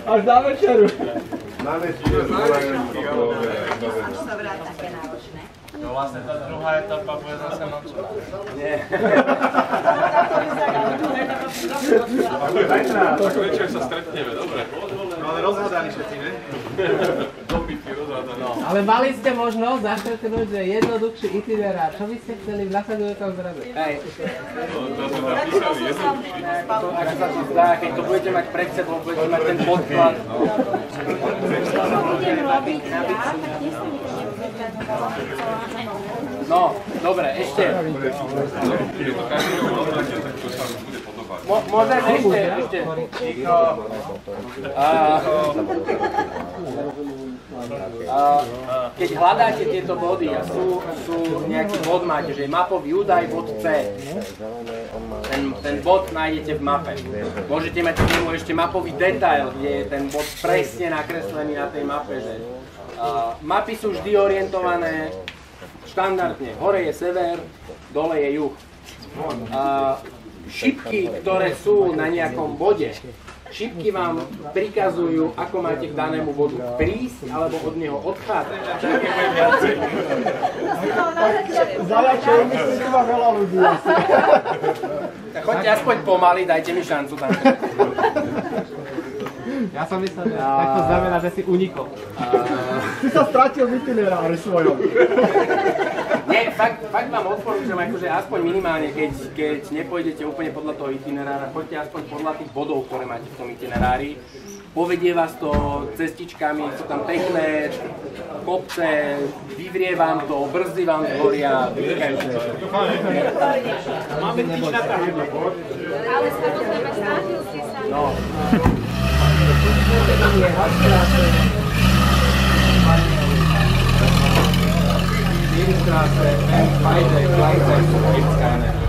Až na večeru. Na večeru. Už to vrát také náročné. No vlastne tá druhá etapa bude zase nočná. Nie. Tak večer sa stretneme, dobre. No ale rozhádaní všetci, ne? Dopity rozhádaní. Ale mali ste možnosť zaštrtnúť, že jednoduchší itinerár. Čo by ste chceli v nasledujúcom zrade? Hej. To sme napísali jednoduchší. Ak sa to zdá, keď to budete mať pred sebou, budete mať ten podklad. Budem robiť ja, tak No, dobre, ešte. Je to každý rozhodnutie, tak to sa bude podobať. Môžem ešte. Keď hľadáte tieto body a sú nejaký bod máte, že je mapový údaj, bod C. Ten bod nájdete v mape. Môžete mať k nemu ešte mapový detail, kde je ten bod presne nakreslený na tej mape. Že, mapy sú vždy orientované štandardne. Hore je sever, dole je juh. Šipky, ktoré sú na nejakom bode, šipky vám prikazujú, ako máte k danému bodu prísť, alebo od neho odchádzať. Zajačov, myslím, že má veľa ľudí asi. Tak choďte aspoň pomaly, dajte mi šancu tam. Ja som myslel, že tak to znamená, že si unikol. Ty sa stratil v itinerári svojom. Nie, fakt vám odporúčam, akože aspoň minimálne, keď nepôjdete úplne podľa toho itinerára, choďte aspoň podľa tých bodov, ktoré máte v tom itinerári. Povedie vás to cestičkami, sú tam pekné kopce, vyvrie vám to, brzdy vám zhoria, vynikajúce. Máme tyč na táhle. ale samozrejme snažil si sa. No. Straße, beide gleichzeitig gibt es keine.